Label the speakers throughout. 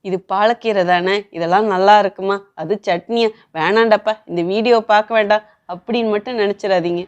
Speaker 1: இது பாலக்கீரை தானே, இதெல்லாம் நல்லா இருக்குமா, அது சட்னியா, வேணாண்டப்பா இந்த வீடியோ பார்க்க வேண்டாம் அப்படின்னு மட்டும் நினச்சிடாதீங்க.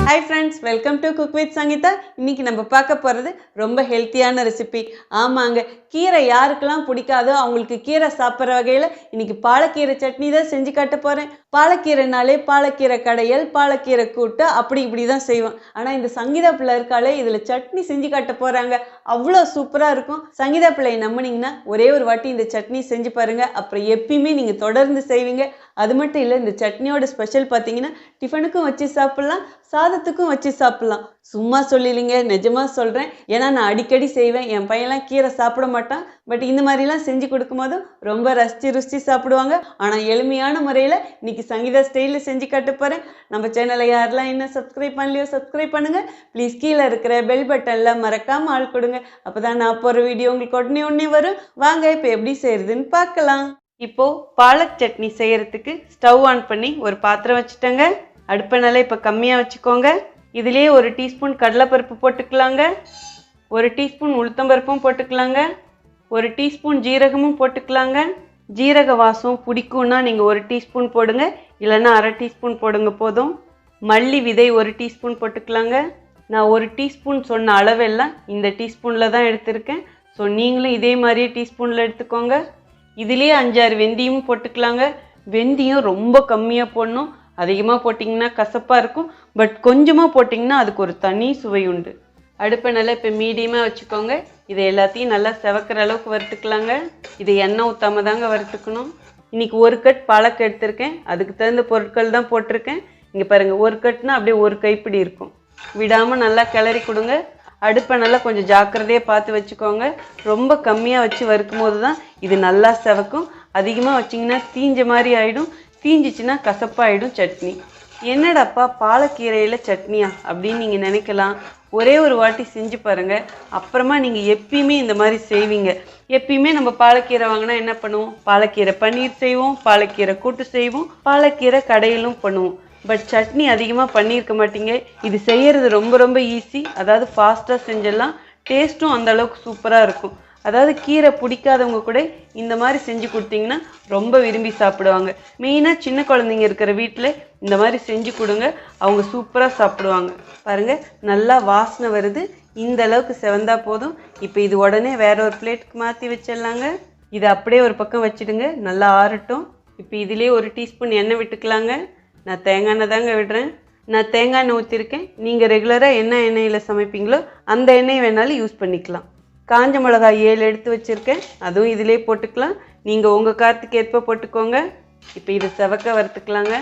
Speaker 1: Hi friends, welcome to cook with Sangeetha. இன்னைக்கு நம்ம பார்க்க போகிறது ரொம்ப ஹெல்த்தியான ரெசிபி. ஆமாங்க, கீரை யாருக்கெல்லாம் பிடிக்காதோ அவங்களுக்கு கீரை சாப்பிட்ற வகையில் இன்னைக்கு பாலக்கீரை சட்னி தான் செஞ்சு காட்ட போகிறேன். பாலக்கீரைனாலே பாலக்கீரை கடையல், பாலக்கீரை கூட்டு அப்படி இப்படி தான் செய்வோம். ஆனால் இந்த சங்கீதா பிள்ளை இருக்காலே இதில் சட்னி செஞ்சு காட்ட போகிறாங்க. அவ்வளோ சூப்பராக இருக்கும். சங்கீதா பிள்ளையை நம்பினீங்கன்னா ஒரே ஒரு வாட்டி இந்த சட்னி செஞ்சு பாருங்கள். அப்புறம் எப்பயுமே நீங்கள் தொடர்ந்து செய்வீங்க. அது மட்டும் இல்லை, இந்த சட்னியோட ஸ்பெஷல் பார்த்தீங்கன்னா டிஃபனுக்கும் வச்சு சாப்பிட்லாம், சாதத்துக்கும் வச்சு சாப்பிட்லாம். சும்மா சொல்லிலிங்க, நிஜமாக சொல்கிறேன். ஏன்னா நான் அடிக்கடி செய்வேன். என் பையன்லாம் கீரை சாப்பிட மாட்டான். பட் இந்த மாதிரிலாம் செஞ்சு கொடுக்கும்போது ரொம்ப ருசிச்சு சாப்பிடுவாங்க. ஆனால் எளிமையான முறையில் இன்னைக்கு சங்கீதா ஸ்டைலில் செஞ்சு காட்ட போகிறேன். நம்ம சேனலை யாரெல்லாம் இன்னும் சப்ஸ்கிரைப் பண்ணலையோ சப்ஸ்கிரைப் பண்ணுங்கள். ப்ளீஸ் கீழே இருக்கிற பெல் பட்டனில் மறக்காமல் ஆள் கொடுங்க. அப்போ தான் நான் போகிற வீடியோ உங்களுக்கு உடனே வரும். வாங்க இப்போ எப்படி செய்கிறதுன்னு பார்க்கலாம். இப்போது பாலக் சட்னி செய்கிறதுக்கு ஸ்டவ் ஆன் பண்ணி ஒரு பாத்திரம் வச்சுட்டேங்க. அடுப்பை இப்போ கம்மியாக வச்சுக்கோங்க. இதுலேயே 1 டீஸ்பூன் கடலைப்பருப்பு போட்டுக்கலாங்க, 1 டீஸ்பூன் உளுத்தம்பருப்பும் போட்டுக்கலாங்க, 1 டீஸ்பூன் ஜீரகமும் போட்டுக்கலாங்க. ஜீரக வாசம் பிடிக்கும்னா நீங்கள் 1 டீஸ்பூன் போடுங்க, இல்லைன்னா அரை டீஸ்பூன் போடுங்க போதும். மல்லி விதை 1 டீஸ்பூன் போட்டுக்கலாங்க. நான் 1 டீஸ்பூன் சொன்ன அளவெல்லாம் இந்த டீஸ்பூனில் தான் எடுத்திருக்கேன். ஸோ நீங்களும் இதே மாதிரியே டீஸ்பூனில் எடுத்துக்கோங்க. இதுலேயே 5-6 வெந்தயமும் போட்டுக்கலாங்க. வெந்தயம் ரொம்ப கம்மியாக போடணும், அதிகமாக போட்டிங்கன்னா கசப்பாக இருக்கும். பட் கொஞ்சமாக போட்டிங்கன்னா அதுக்கு ஒரு தனி சுவை உண்டு. அடுப்பை நல்லா இப்போ மீடியமாக வச்சுக்கோங்க. இதை எல்லாத்தையும் நல்லா செவக்கிற அளவுக்கு வறுத்துக்கலாங்க. இதை எண்ணெய் ஊற்றாமல் தாங்க வறுத்துக்கணும். இன்றைக்கி 1 கட் பாலக் எடுத்திருக்கேன், அதுக்கு தகுந்த பொருட்கள் தான் போட்டிருக்கேன். இங்கே பாருங்கள், 1 கட்னா அப்படியே 1 கைப்பிடி இருக்கும். விடாமல் நல்லா கிளறி கொடுங்க. அடுப்பை நல்லா கொஞ்சம் ஜாக்கிரதையாக பார்த்து வச்சுக்கோங்க. ரொம்ப கம்மியாக வச்சு வறுக்கும் போது தான் இது நல்லா செவக்கும். அதிகமாக வச்சிங்கன்னா தீஞ்ச மாதிரி ஆகிடும், தீஞ்சிச்சுன்னா கசப்பாயிடும் சட்னி. என்னடாப்பா பாலக்கீரையில் சட்னியா அப்படின்னு நீங்கள் நினைக்கலாம். ஒரே ஒரு வாட்டி செஞ்சு பாருங்கள், அப்புறமா நீங்கள் எப்பயுமே இந்த மாதிரி செய்வீங்க. எப்பயுமே நம்ம பாலக்கீரை வாங்கினா என்ன பண்ணுவோம், பாலக்கீரை பன்னீர் செய்வோம், பாலக்கீரை கூட்டு செய்வோம், பாலக்கீரை கடையிலும் பண்ணுவோம். பட் சட்னி அதிகமாக பண்ணியிருக்க மாட்டீங்க. இது செய்கிறது ரொம்ப ஈஸி. அதாவது ஃபாஸ்ட்டாக செஞ்சிடலாம். டேஸ்ட்டும் அந்த அளவுக்கு சூப்பராக இருக்கும். அதாவது கீரை பிடிக்காதவங்க கூட இந்த மாதிரி செஞ்சு கொடுத்தீங்கன்னா ரொம்ப விரும்பி சாப்பிடுவாங்க. மெயினாக சின்ன குழந்தைங்க இருக்கிற வீட்டில் இந்த மாதிரி செஞ்சு கொடுங்க, அவங்க சூப்பராக சாப்பிடுவாங்க. பாருங்கள், நல்லா வாசனை வருது. இந்த அளவுக்கு செவந்தா போதும். இப்போ இது உடனே வேற ஒரு பிளேட்டுக்கு மாற்றி வச்சிடலாங்க. இதை அப்படியே ஒரு பக்கம் வச்சுடுங்க, நல்லா ஆறட்டும். இப்போ இதிலே 1 டீஸ்பூன் எண்ணெய் விட்டுக்கலாங்க. நான் தேங்காய் எண்ணெய் தாங்க விடுறேன். நான் தேங்காய் எண்ணெய் ஊற்றிருக்கேன். நீங்கள் ரெகுலராக என்ன எண்ணெயில் சமைப்பீங்களோ அந்த எண்ணெய் வேணாலும் யூஸ் பண்ணிக்கலாம். காஞ்ச மிளகாய் 7 எடுத்து வச்சுருக்கேன், அதுவும் இதிலே போட்டுக்கலாம். நீங்கள் உங்கள் காரத்துக்கு ஏற்ப போட்டுக்கோங்க. இப்போ இதை செவக்க வறுத்துக்கலாங்க.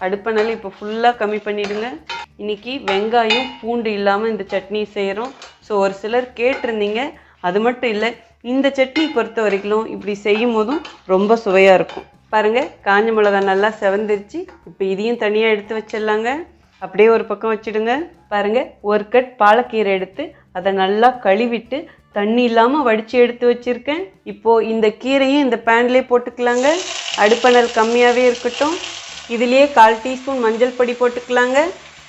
Speaker 1: அடுப்பை நல்லா இப்போ ஃபுல்லாக கம்மி பண்ணிவிடுங்க. இன்றைக்கி வெங்காயம் பூண்டு இல்லாமல் இந்த சட்னி செய்கிறோம். ஸோ ஒரு சிலர் கேட்டிருந்தீங்க. அது மட்டும் இல்லை, இந்த சட்னி பொறுத்த வரைக்கும் இப்படி செய்யும் போதும் ரொம்ப சுவையாக இருக்கும். பாருங்கள், காஞ்ச மிளகாய் நல்லா செவந்துருச்சு. இப்போ இதையும் தனியாக எடுத்து வச்சிடலாங்க. அப்படியே ஒரு பக்கம் வச்சுடுங்க. பாருங்கள், 1 கட் பாலக்கீரை எடுத்து அதை நல்லா கழுவிட்டு தண்ணி இல்லாமல் வடித்து எடுத்து வச்சுருக்கேன். இப்போது இந்த கீரையும் இந்த பேன்லேயே போட்டுக்கலாங்க. அடுப்பணல் கம்மியாகவே இருக்கட்டும். இதுலேயே 1/4 டீஸ்பூன் மஞ்சள் பொடி போட்டுக்கலாங்க.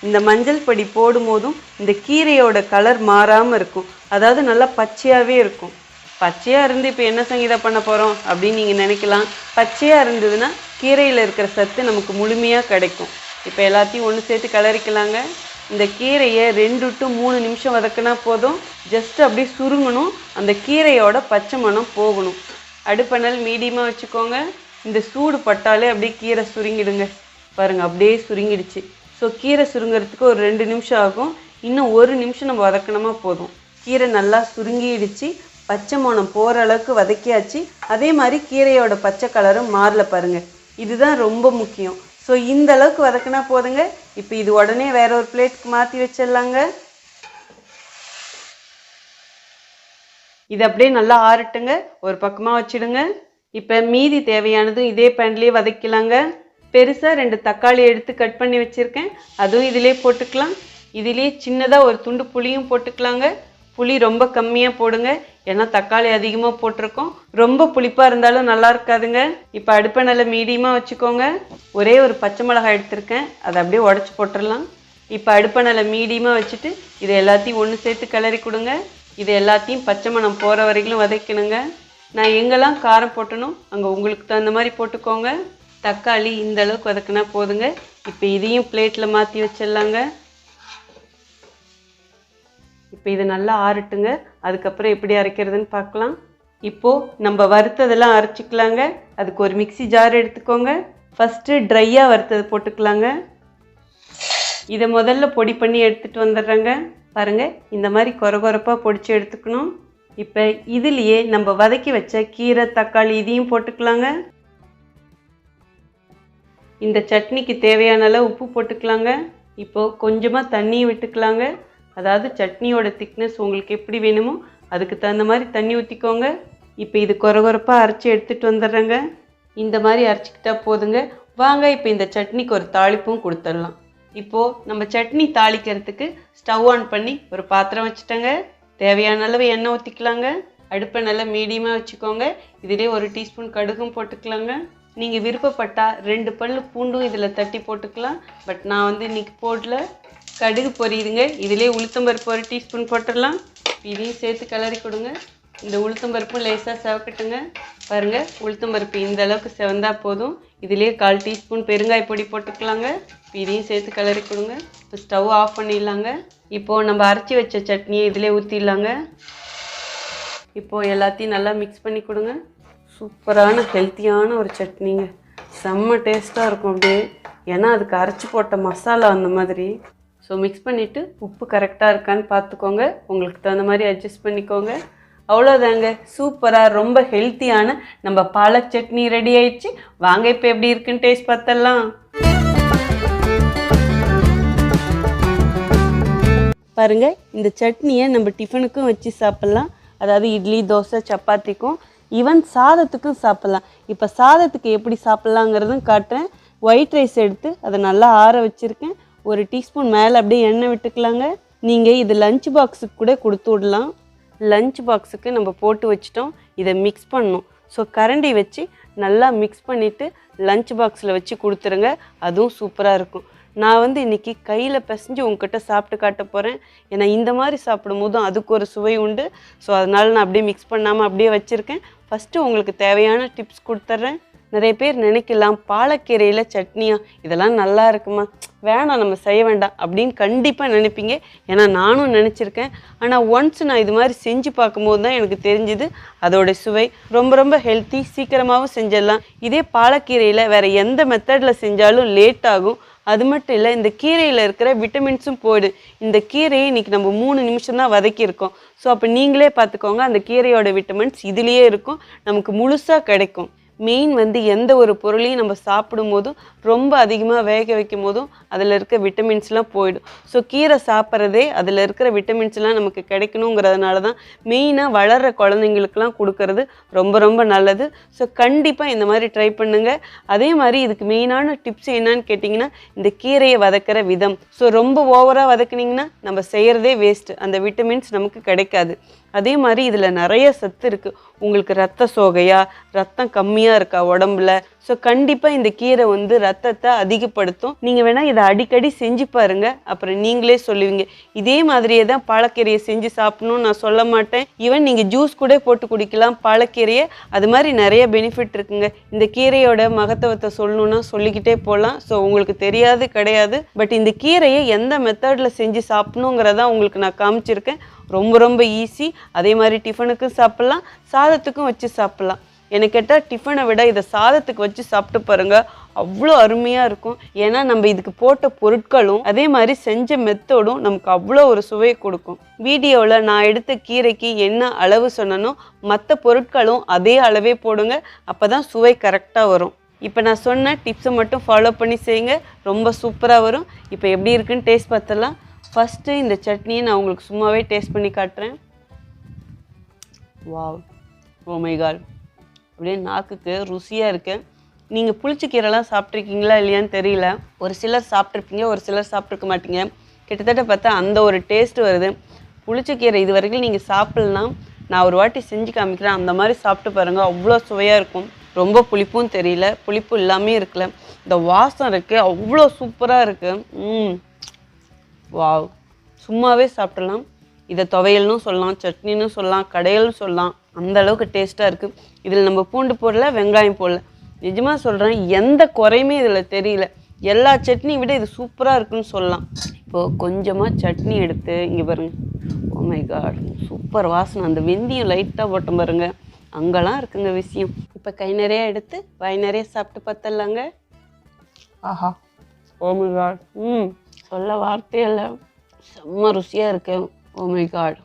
Speaker 1: இந்த மஞ்சள் பொடி போடும் போதும் இந்த கீரையோட கலர் மாறாமல் இருக்கும். அதாவது நல்லா பச்சையாகவே இருக்கும். பச்சையாக இருந்து இப்போ என்ன சங்கீதா பண்ண போகிறோம் அப்படின்னு நீங்கள் நினைக்கலாம். பச்சையாக இருந்ததுன்னா கீரையில் இருக்கிற சத்து நமக்கு முழுமையாக கிடைக்கும். இப்போ எல்லாத்தையும் ஒன்று சேர்த்து கிளறிக்கலாங்க. இந்த கீரையை 2 to 3 நிமிஷம் வதக்கினா போதும். ஜஸ்ட் அப்படியே சுருங்கணும், அந்த கீரையோட பச்சை மணம் போகணும். அடுப்பணல் மீடியமாக வச்சுக்கோங்க. இந்த சூடு பட்டாலே அப்படியே கீரை சுருங்கிடுங்க. பாருங்கள், அப்படியே சுருங்கிடுச்சு. ஸோ கீரை சுருங்கிறதுக்கு ஒரு 2 நிமிஷம் ஆகும். இன்னும் 1 நிமிஷம் நம்ம வதக்கினோமா போதும். கீரை நல்லா சுருங்கிடுச்சு, பச்சை மணம் போகிற அளவுக்கு வதக்கியாச்சு. அதே மாதிரி கீரையோட பச்சை கலரும் மாறல பாருங்கள். இதுதான் ரொம்ப முக்கியம். ஸோ இந்த அளவுக்கு வதக்கினா போதுங்க. இப்போ இது உடனே வேற ஒரு பிளேட்டுக்கு மாற்றி வச்சிடலாங்க. இது அப்படியே நல்லா ஆறட்டுங்க, ஒரு பக்கமாக வச்சுடுங்க. இப்போ மீதி தேவையானதும் இதே பேன்லேயே வதக்கலாங்க. பெருசாக 2 தக்காளி எடுத்து கட் பண்ணி வச்சுருக்கேன், அதுவும் இதிலே போட்டுக்கலாம். இதிலே சின்னதாக ஒரு துண்டு புளியும் போட்டுக்கலாங்க. புளி ரொம்ப கம்மியாக போடுங்க, ஏன்னா தக்காளி அதிகமாக போட்டிருக்கோம். ரொம்ப புளிப்பாக இருந்தாலும் நல்லா இருக்காதுங்க. இப்போ அடுப்பை நல்லா மீடியமாக வச்சுக்கோங்க. ஒரே ஒரு பச்சை மிளகாய் எடுத்திருக்கேன், அதை அப்படியே உடச்சி போட்டுடலாம். இப்போ அடுப்பை நல்லா மீடியமாக வச்சுட்டு இதை எல்லாத்தையும் ஒன்று சேர்த்து கிளறி கொடுங்க. இது எல்லாத்தையும் பச்சை மணம் போகிற வரைக்கும் வதக்கணுங்க. நான் எங்கெல்லாம் காரம் போட்டனோ அங்கே உங்களுக்கு தகுந்த மாதிரி போட்டுக்கோங்க. தக்காளி இந்த அளவுக்கு வதக்கினா போதுங்க. இப்போ இதையும் பிளேட்டில் மாற்றி வச்சிடலாங்க. இப்போ இது நல்லா ஆறட்டுங்க. அதுக்கப்புறம் எப்படி அரைக்கிறதுன்னு பார்க்கலாம். இப்போது நம்ம வறுத்ததெல்லாம் அரைச்சிக்கலாங்க. அதுக்கு ஒரு மிக்சி ஜார் எடுத்துக்கோங்க. ஃபஸ்ட்டு ட்ரையாக வறுத்தது போட்டுக்கலாங்க. இதை முதல்ல பொடி பண்ணி எடுத்துகிட்டு வந்துடுறேங்க. பாருங்கள், இந்த மாதிரி கொரகொரப்பாக பொடிச்சு எடுத்துக்கணும். இப்போ இதுலேயே நம்ம வதக்கி வச்ச கீரை, தக்காளி இதையும் போட்டுக்கலாங்க. இந்த சட்னிக்கு தேவையான அளவு உப்பு போட்டுக்கலாங்க. இப்போது கொஞ்சமாக தண்ணியும் விட்டுக்கலாங்க. அதாவது சட்னியோட திக்னஸ் உங்களுக்கு எப்படி வேணுமோ அதுக்கு தகுந்த மாதிரி தண்ணி ஊற்றிக்கோங்க. இப்போ இது கொரகொரப்பாக அரைச்சி எடுத்துகிட்டு வந்துடுறேங்க. இந்த மாதிரி அரைச்சிக்கிட்டா போதுங்க. வாங்க இப்போ இந்த சட்னிக்கு ஒரு தாளிப்பும் கொடுத்துடலாம். இப்போது நம்ம சட்னி தாளிக்கிறதுக்கு ஸ்டவ் ஆன் பண்ணி ஒரு பாத்திரம் வச்சுட்டேங்க. தேவையான அளவு எண்ணெய் ஊற்றிக்கலாங்க. அடுப்பை நல்லா மீடியமாக வச்சுக்கோங்க. இதிலே 1 டீஸ்பூன் கடுகும் போட்டுக்கலாங்க. நீங்கள் விருப்பப்பட்டால் 2 பல் பூண்டும் இதில் தட்டி போட்டுக்கலாம். பட் நான் வந்து இன்றைக்கி போடல. கடுகு பொரியுதுங்க. இதிலே உளுத்தம்பருப்பு 1 டீஸ்பூன் போட்டுடலாம். இதையும் சேர்த்து கிளறி கொடுங்க. இந்த உளுத்தம்பருப்பும் லேசாக செவக்கட்டுங்க. பாருங்கள், உளுத்தம்பருப்பு இந்த அளவுக்கு செவந்தால் போதும். இதிலே 1/4 டீஸ்பூன் பெருங்காய பொடி போட்டுக்கலாங்க. இதையும் சேர்த்து கிளறி கொடுங்க. இப்போ ஸ்டவ் ஆஃப் பண்ணிடலாங்க. இப்போது நம்ம அரைச்சி வச்ச சட்னியை இதிலே ஊற்றிடலாங்க. இப்போது எல்லாத்தையும் நல்லா மிக்ஸ் பண்ணி கொடுங்க. சூப்பரான ஹெல்த்தியான ஒரு சட்னிங்க. செம்ம டேஸ்ட்டாக இருக்கும் அப்படியே. ஏன்னா அதுக்கு அரைச்சி போட்ட மசாலா அந்த மாதிரி. ஸோ மிக்ஸ் பண்ணிவிட்டு உப்பு கரெக்டாக இருக்கான்னு பார்த்துக்கோங்க. உங்களுக்கு தகுந்த மாதிரி அட்ஜஸ்ட் பண்ணிக்கோங்க. அவ்வளோதாங்க, சூப்பராக ரொம்ப ஹெல்த்தியான நம்ம பாலக் சட்னி ரெடி ஆயிடுச்சு. வாங்க இப்போ எப்படி இருக்குன்னு டேஸ்ட் பார்த்தலாம். பாருங்கள், இந்த சட்னியை நம்ம டிஃபனுக்கும் வச்சு சாப்பிட்லாம். அதாவது இட்லி, தோசை, சப்பாத்திக்கும், ஈவன் சாதத்துக்கும் சாப்பிட்லாம். இப்போ சாதத்துக்கு எப்படி சாப்பிட்லாங்கிறதும் காட்டுறேன். ஒயிட் ரைஸ் எடுத்து அதை நல்லா ஆற வச்சுருக்கேன். 1 டீஸ்பூன் மேலே அப்படியே எண்ணெய் விட்டுக்கலாங்க. நீங்கள் இது லஞ்ச் பாக்ஸுக்கு கூட கொடுத்து விடலாம். லஞ்ச் பாக்ஸுக்கு நம்ம போட்டு வச்சிட்டோம். இதை மிக்ஸ் பண்ணணும். ஸோ கரண்டி வச்சு நல்லா மிக்ஸ் பண்ணிவிட்டு லஞ்ச் பாக்ஸில் வச்சு கொடுத்துருங்க. அதுவும் சூப்பராக இருக்கும். நான் வந்து இன்றைக்கி கையில் பிசைஞ்சு உங்ககிட்ட சாப்பிட்டு காட்ட போகிறேன். ஏன்னா இந்த மாதிரி சாப்பிடும் போதும் அதுக்கு ஒரு சுவை உண்டு. ஸோ அதனால் நான் அப்படியே மிக்ஸ் பண்ணாமல் அப்படியே வச்சுருக்கேன். ஃபஸ்ட்டு உங்களுக்கு தேவையான டிப்ஸ் கொடுத்துட்றேன். நிறைய பேர் நினைக்கலாம், பாலக்கீரையில் சட்னியா, இதெல்லாம் நல்லா இருக்குமா, வேணாம் நம்ம செய்ய வேண்டாம் அப்படின்னு கண்டிப்பாக நினைப்பீங்க. ஏன்னா நானும் நினச்சிருக்கேன். ஆனால் ஒன்ஸ் நான் இது மாதிரி செஞ்சு பார்க்கும்போது தான் எனக்கு தெரிஞ்சுது அதோட சுவை. ரொம்ப ரொம்ப ஹெல்த்தி, சீக்கிரமாகவும் செஞ்சிடலாம். இதே பாலக்கீரையில் வேறு எந்த மெத்தடில் செஞ்சாலும் லேட் ஆகும். அது மட்டும் இல்லை, இந்த கீரையில் இருக்கிற விட்டமின்ஸும் போயிடும். இந்த கீரையை இன்றைக்கி நம்ம 3 நிமிஷம் தான் வதக்கியிருக்கோம். ஸோ அப்போ நீங்களே பார்த்துக்கோங்க, அந்த கீரையோட விட்டமின்ஸ் இதுலேயே இருக்கும், நமக்கு முழுசாக கிடைக்கும். மெயின் வந்து எந்த ஒரு பொருளையும் நம்ம சாப்பிடும் போதும் ரொம்ப அதிகமாக வேக வைக்கும் போதும் அதில் இருக்க விட்டமின்ஸ்லாம் போயிடும். ஸோ கீரை சாப்பிட்றதே அதில் இருக்கிற விட்டமின்ஸ்லாம் நமக்கு கிடைக்கணுங்கிறதுனால தான் மெயினாக வளர்கிற குழந்தைங்களுக்கெல்லாம் கொடுக்கறது ரொம்ப ரொம்ப நல்லது. ஸோ கண்டிப்பாக இந்த மாதிரி ட்ரை பண்ணுங்கள். அதே மாதிரி இதுக்கு மெயினான டிப்ஸ் என்னன்னு கேட்டிங்கன்னா, இந்த கீரையை வதக்கிற விதம். ஸோ ரொம்ப ஓவராக வதக்குனிங்கன்னா நம்ம செய்கிறதே வேஸ்ட்டு, அந்த விட்டமின்ஸ் நமக்கு கிடைக்காது. அதே மாதிரி இதில் நிறைய சத்து இருக்குது. உங்களுக்கு ரத்த சோகையா, ரத்தம் கம்மியாக இருக்கா உடம்புல, ஸோ கண்டிப்பாக இந்த கீரை வந்து ரத்தத்தை அதிகப்படுத்தும். நீங்கள் வேணால் இதை அடிக்கடி செஞ்சு பாருங்கள், அப்புறம் நீங்களே சொல்லுவீங்க. இதே மாதிரியே தான் பாலக்கீரையை செஞ்சு சாப்பிடணும்னு நான் சொல்ல மாட்டேன். ஈவன் நீங்கள் ஜூஸ் கூட போட்டு குடிக்கலாம் பாலக்கீரையை. அது மாதிரி நிறைய பெனிஃபிட் இருக்குங்க. இந்த கீரையோட மகத்துவத்தை சொல்லணுன்னா சொல்லிக்கிட்டே போகலாம். ஸோ உங்களுக்கு தெரியாது கிடையாது. பட் இந்த கீரையை எந்த மெத்தடில் செஞ்சு சாப்பிடணுங்கிறதான் உங்களுக்கு நான் காமிச்சிருக்கேன். ரொம்ப ரொம்ப ஈஸி. அதே மாதிரி டிஃபனுக்கும் சாப்பிட்லாம், சாதத்துக்கும் வச்சு சாப்பிட்லாம். எனக்கு கேட்டால் டிஃபனை விட இதை சாதத்துக்கு வச்சு சாப்பிட்டு பாருங்கள், அவ்வளோ அருமையாக இருக்கும். ஏன்னா நம்ம இதுக்கு போட்ட பொருட்களும் அதே மாதிரி செஞ்ச மெத்தடும் நமக்கு அவ்வளோ ஒரு சுவையை கொடுக்கும். வீடியோவில் நான் எடுத்த கீரைக்கு என்ன அளவு சொன்னனோ மற்ற பொருட்களும் அதே அளவே போடுங்க, அப்போ தான் சுவை கரெக்டாக வரும். இப்போ நான் சொன்ன டிப்ஸை மட்டும் ஃபாலோ பண்ணி செய்யுங்க, ரொம்ப சூப்பராக வரும். இப்போ எப்படி இருக்குன்னு டேஸ்ட் பார்த்தலாம். ஃபஸ்ட்டு இந்த சட்னியை நான் உங்களுக்கு சும்மாவே டேஸ்ட் பண்ணி காட்டுறேன். வாவ், ஓ மை காட், அப்படியே நாக்குக்கு ருசியாக இருக்குது. நீங்கள் புளிச்சக்கீரைலாம் சாப்பிட்ருக்கீங்களா இல்லையான்னு தெரியல. ஒரு சிலர் சாப்பிட்ருப்பீங்க, ஒரு சிலர் சாப்பிட்ருக்க மாட்டீங்க. கிட்டத்தட்ட பார்த்தா அந்த ஒரு டேஸ்ட்டு வருது. புளிச்சக்கீரை இது வரைக்கும் நீங்கள் சாப்பிட்லாம், நான் ஒரு வாட்டி செஞ்சு காமிக்கிறேன். அந்த மாதிரி சாப்பிட்டு பாருங்கள், அவ்வளோ சுவையாக இருக்கும். ரொம்ப புளிப்பும் தெரியல, புளிப்பு இல்லாமே இருக்கல, இந்த வாசம் இருக்குது, அவ்வளோ சூப்பராக இருக்குது. வாவ், சும்மாவே சாப்பிடலாம். இதை துவையல்னும் சொல்லலாம், சட்னின்னு சொல்லலாம், கடையல்னு சொல்லலாம். அந்த அளவுக்கு டேஸ்ட்டாக இருக்குது. இதில் நம்ம பூண்டு போடல, வெங்காயம் போடல. நிஜமாக சொல்கிறேன், எந்த குறையுமே இதில் தெரியல. எல்லா சட்னியை விட இது சூப்பராக இருக்குன்னு சொல்லலாம். இப்போது கொஞ்சமாக சட்னி எடுத்து இங்கே பாருங்கள். ஓ மை காட், சூப்பர் வாசனை. அந்த வெந்தயம் லைட்டாக போட்ட பாருங்க, அங்கெல்லாம் இருக்குங்க விஷயம். இப்போ கை நிறைய எடுத்து வாய் நிறைய சாப்பிட்டு பார்த்துடலாங்க. ஆஹா, ஓ மை காட், சொல்ல வார்த்தையே இல்லை, செம்ம ருசியாக இருக்கு. ஓ மை காட்,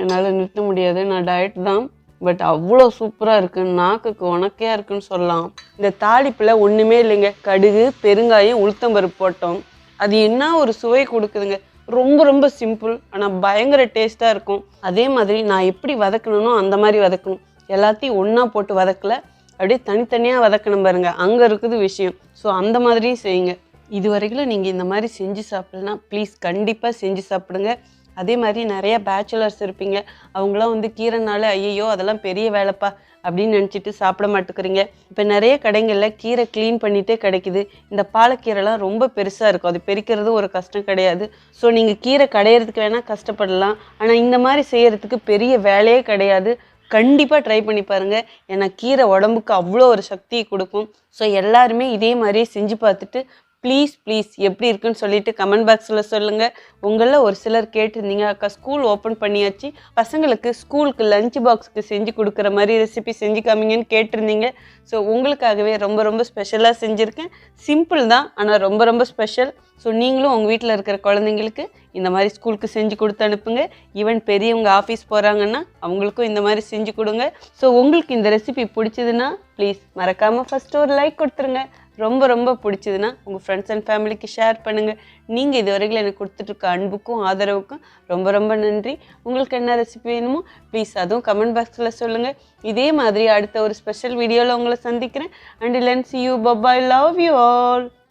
Speaker 1: என்னால் நிறுத்த முடியாது, நான் டயட் தான், பட் அவ்வளோ சூப்பராக இருக்குது, நாக்குக்கு உனக்கையாக இருக்குன்னு சொல்லலாம். இந்த தாளிப்பில் ஒன்றுமே இல்லைங்க, கடுகு, பெருங்காயம், உளுத்தம்பருப்பு போட்டோம். அது என்ன ஒரு சுவை கொடுக்குதுங்க. ரொம்ப ரொம்ப சிம்பிள், ஆனால் பயங்கர டேஸ்ட்டாக இருக்கும். அதே மாதிரி நான் எப்படி வதக்கணும்னோ அந்த மாதிரி வதக்கணும். எல்லாத்தையும் ஒன்றா போட்டு வதக்கலை, அப்படியே தனித்தனியாக வதக்கணும் பாருங்க, அங்கே இருக்குது விஷயம். ஸோ அந்த மாதிரியும் செய்யுங்க. இது வரைக்கும் நீங்கள் இந்த மாதிரி செஞ்சு சாப்பிட்லன்னா ப்ளீஸ் கண்டிப்பாக செஞ்சு சாப்பிடுங்க. அதே மாதிரி நிறையா பேச்சுலர்ஸ் இருப்பீங்க, அவங்களாம் வந்து கீரைனால ஐயோ அதெல்லாம் பெரிய வேலைப்பா அப்படின்னு நினச்சிட்டு சாப்பிட மாட்டேங்கிறீங்க. இப்போ நிறைய கடைகளில் கீரை க்ளீன் பண்ணிகிட்டே கிடைக்குது. இந்த பாலக்கீரைலாம் ரொம்ப பெருசாக இருக்கும், அது பெரிக்கிறது ஒரு கஷ்டம் கிடையாது. ஸோ நீங்கள் கீரை கடையிறதுக்கு வேணால் கஷ்டப்படலாம், ஆனால் இந்த மாதிரி செய்கிறதுக்கு பெரிய வேலையே கிடையாது. கண்டிப்பாக ட்ரை பண்ணி பாருங்கள், ஏன்னா கீரை உடம்புக்கு அவ்வளோ ஒரு சக்தியை கொடுக்கும். ஸோ எல்லாருமே இதே மாதிரியே செஞ்சு பார்த்துட்டு ப்ளீஸ் எப்படி இருக்குன்னு சொல்லிட்டு கமெண்ட் பாக்ஸில் சொல்லுங்கள். உங்களில் ஒரு சிலர் கேட்டிருந்தீங்க, அக்கா ஸ்கூல் ஓப்பன் பண்ணியாச்சு, பசங்களுக்கு ஸ்கூலுக்கு லஞ்ச் பாக்ஸுக்கு செஞ்சு கொடுக்குற மாதிரி ரெசிபி செஞ்சு காமிங்கன்னு கேட்டிருந்தீங்க. ஸோ உங்களுக்காகவே ரொம்ப ரொம்ப ஸ்பெஷலாக செஞ்சுருக்கேன். சிம்பிள் தான், ஆனால் ரொம்ப ரொம்ப ஸ்பெஷல். ஸோ நீங்களும் உங்கள் வீட்டில் இருக்கிற குழந்தைங்களுக்கு இந்த மாதிரி ஸ்கூலுக்கு செஞ்சு கொடுத்து அனுப்புங்க. ஈவன் பெரியவங்க ஆஃபீஸ் போகிறாங்கன்னா அவங்களுக்கும் இந்த மாதிரி செஞ்சு கொடுங்க. ஸோ உங்களுக்கு இந்த ரெசிபி பிடிச்சதுன்னா ப்ளீஸ் மறக்காமல் ஃபஸ்ட்டு ஒரு லைக் கொடுத்துருங்க. ரொம்ப ரொம்ப பிடிச்சதுன்னா உங்கள் ஃப்ரெண்ட்ஸ் அண்ட் ஃபேமிலிக்கு ஷேர் பண்ணுங்கள். நீங்கள் இது வரைக்கும் எனக்கு கொடுத்துட்ருக்க அன்புக்கும் ஆதரவுக்கும் ரொம்ப ரொம்ப நன்றி. உங்களுக்கு என்ன ரெசிபி வேணுமோ ப்ளீஸ் அதுவும் கமெண்ட் பாக்ஸில் சொல்லுங்கள். இதே மாதிரி அடுத்த ஒரு ஸ்பெஷல் வீடியோவில் உங்களை சந்திக்கிறேன். Until then, see you. Bye bye. Love you all.